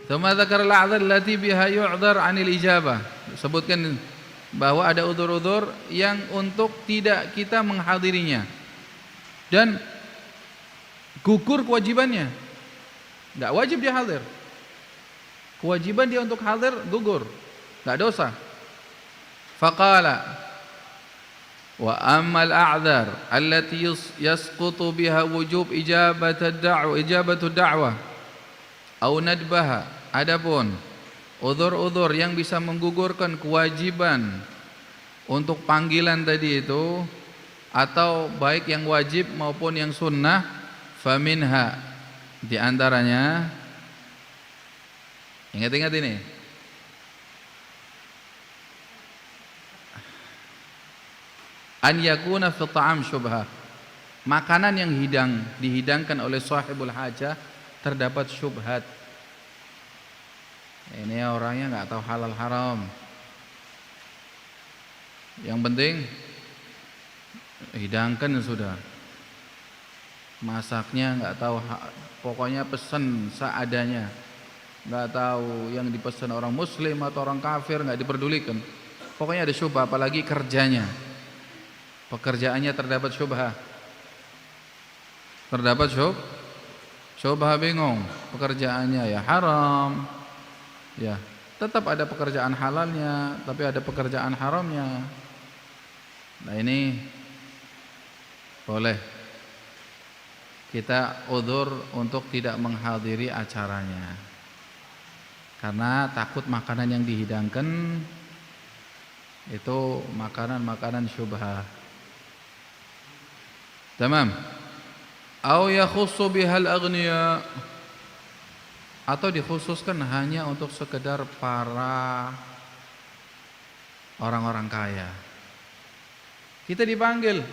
Tsumma dzakara al-a'dzar allati biha yu'dzar 'anil ijabah. Sebutkan bahwa ada udzur-udzur yang untuk tidak kita menghadirinya dan gugur kewajibannya. Enggak wajib dia hadir. Kewajiban dia untuk hadir gugur, enggak dosa. Faqala wa ammal a'dzar allati yasqutu biha wujub ijabatu da'wah au nadbaha. Adapun udzur-udzur yang bisa menggugurkan kewajiban untuk panggilan tadi itu, atau baik yang wajib maupun yang sunnah, faminha, di antaranya, ingat-ingat ini, an yakuna fi ta'am syubhah, makanan yang dihidangkan oleh sahibul hajah terdapat syubhat. Ini orangnya nggak tahu halal haram. Yang penting hidangkan sudah. Masaknya nggak tahu, pokoknya pesan seadanya. Nggak tahu yang dipesan orang muslim atau orang kafir, nggak diperdulikan. Pokoknya ada syubhat, apalagi kerjanya. Pekerjaannya terdapat syubhat. Terdapat syubhat, bingung. Pekerjaannya ya haram. Ya, tetap ada pekerjaan halalnya, tapi ada pekerjaan haramnya. Nah, ini boleh kita udzur untuk tidak menghadiri acaranya karena takut makanan yang dihidangkan itu makanan-makanan syubhah. Tamam. Au yakhussu bihal aghniya, atau dikhususkan hanya untuk sekedar para orang-orang kaya. Kita dipanggil,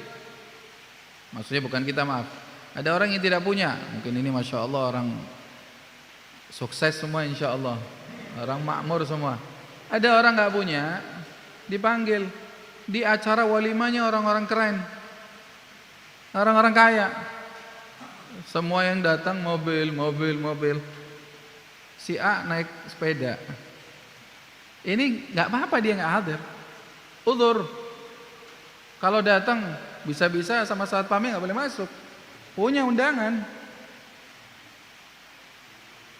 maksudnya bukan kita, maaf, ada orang yang tidak punya, mungkin ini masya Allah orang sukses semua insya Allah, orang makmur semua. Ada orang nggak punya, dipanggil di acara walimahnya orang-orang keren, orang-orang kaya. Semua yang datang mobil. Si A naik sepeda. Ini nggak apa-apa dia nggak hadir. Udzur. Kalau datang bisa-bisa sama saat pamit nggak boleh masuk. Punya undangan.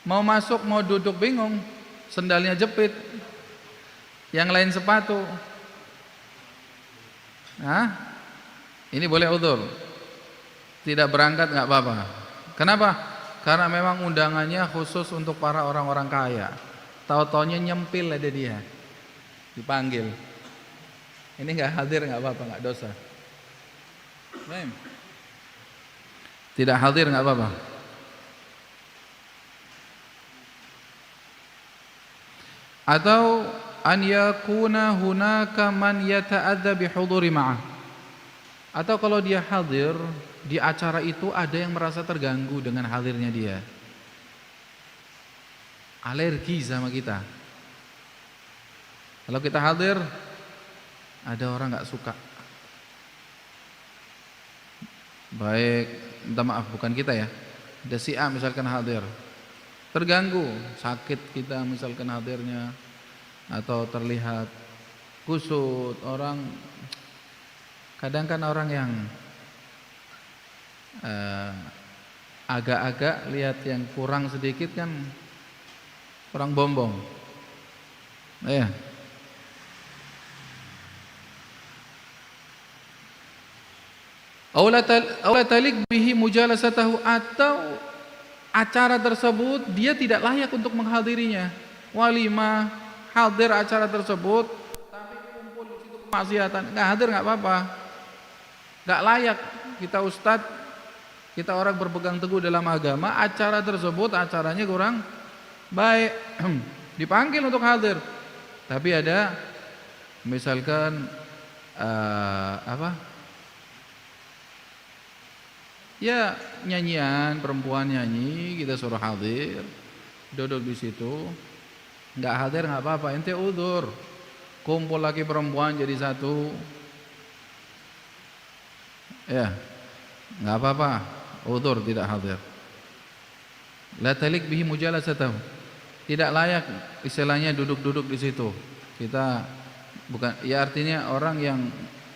Mau masuk mau duduk bingung. Sendalnya jepit. Yang lain sepatu. Nah, ini boleh udzur. Tidak berangkat nggak apa-apa. Kenapa? Karena memang undangannya khusus untuk para orang-orang kaya. Tahu-taunya nyempil ada dia, dipanggil. Ini nggak hadir nggak apa-apa, nggak dosa. Tidak hadir nggak apa-apa. Atau an yakuna hunaka man yata'adza bihuduri ma'ah. Atau kalau dia hadir di acara itu ada yang merasa terganggu dengan hadirnya dia, alergi sama kita. Kalau kita hadir, ada orang nggak suka. Baik, minta maaf bukan kita ya. Ada si A misalkan hadir, terganggu, sakit kita misalkan hadirnya, atau terlihat kusut orang. Kadang kan orang yang agak-agak lihat yang kurang sedikit kan kurang bombong. Ya. Aula talik bihi mujalasatahu, atau acara tersebut dia tidak layak untuk menghadirinya. Walimah, hadir acara tersebut tapi kumpul di situ kemaksiatan, enggak hadir enggak apa-apa. Enggak layak. Kita ustadz, kita orang berpegang teguh dalam agama, acara tersebut acaranya kurang baik, dipanggil untuk hadir. Tapi ada misalkan ya nyanyian, perempuan nyanyi, kita suruh hadir, duduk di situ, nggak hadir nggak apa-apa, ente udzur. Kumpul laki perempuan jadi satu, ya nggak apa-apa, udzur tidak hadir. La talik bihi mujalasatahu, tidak layak istilahnya duduk-duduk di situ. Kita bukan, ya artinya orang yang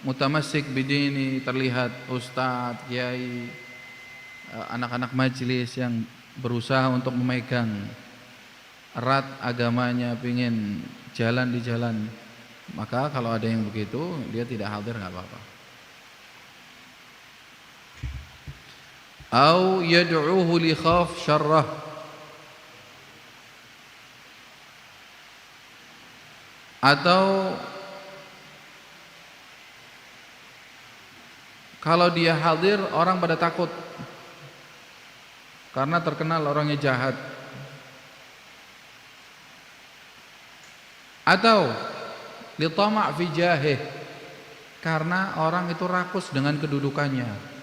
mutamassik bidini, terlihat ustadz, kiai, anak-anak majelis yang berusaha untuk memegang erat agamanya, pingin jalan di jalan, maka kalau ada yang begitu dia tidak hadir nggak apa-apa. Au yad'uhu li khaf syarrah, atau kalau dia hadir orang pada takut karena terkenal orangnya jahat. Atau li tama' fi jahih, karena orang itu rakus dengan kedudukannya.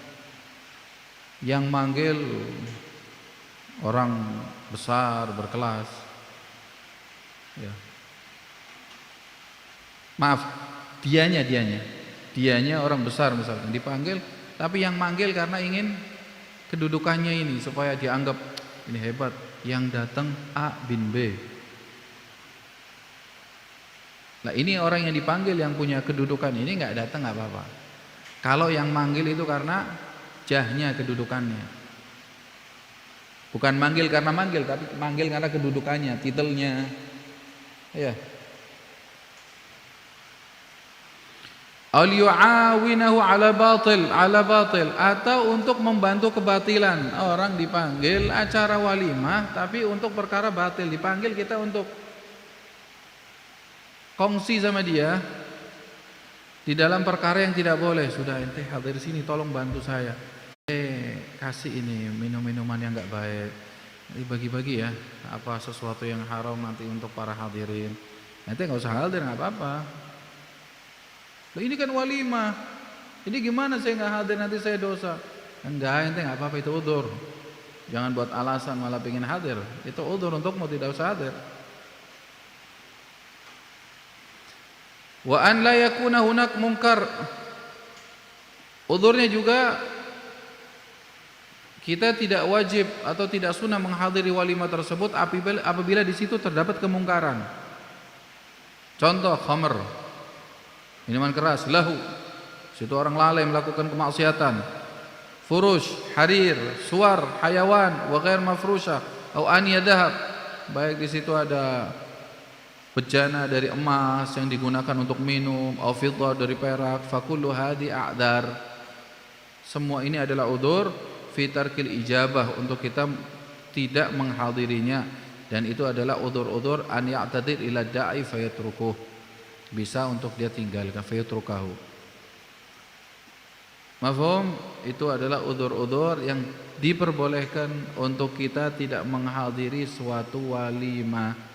Yang manggil orang besar, berkelas. Ya. Maaf, dianya orang besar misalkan dipanggil, tapi yang manggil karena ingin kedudukannya ini supaya dianggap ini hebat, yang datang A bin B. Nah ini orang yang dipanggil yang punya kedudukan ini nggak datang nggak apa-apa. Kalau yang manggil itu karena jahnya, kedudukannya, bukan manggil karena manggil, tapi manggil karena kedudukannya, titelnya, ya. Al yu'awinahu ala batil, atau untuk membantu kebatilan. Orang dipanggil acara walimah tapi untuk perkara batil, dipanggil kita untuk kongsi sama dia di dalam perkara yang tidak boleh. Sudah ente hadir sini, tolong bantu saya, kasih ini minum-minuman yang enggak baik, bagi-bagi ya, apa sesuatu yang haram nanti untuk para hadirin. Ente enggak usah hadir, enggak apa-apa. Loh, ini kan walimah, ini gimana saya enggak hadir nanti saya dosa? Enggak, ente enggak apa-apa, itu udzur. Jangan buat alasan malah pengen hadir, itu udzur untukmu, tidak usah hadir. Wa an la yakuna hunak munkar. Udzurnya juga kita tidak wajib atau tidak sunnah menghadiri walimah tersebut apabila di situ terdapat kemungkaran. Contoh khamr, minuman keras, lahu, situ orang lalai melakukan kemaksiatan. Furush, harir, suwar, hayawan, wa ghair mafrusyah, atau aniya dhahab, baik di situ ada bejana dari emas yang digunakan untuk minum, au fiddah dari perak, fakullu hadi a'dzar. Semua ini adalah udzur fi tarkil ijabah, untuk kita tidak menghadirinya, dan itu adalah udzur-udzur an ya'tadir ila da'i fayatrukuh, bisa untuk dia tinggalkan, fayatrukahu. Mafhum? Itu adalah udzur-udzur yang diperbolehkan untuk kita tidak menghadiri suatu walimah.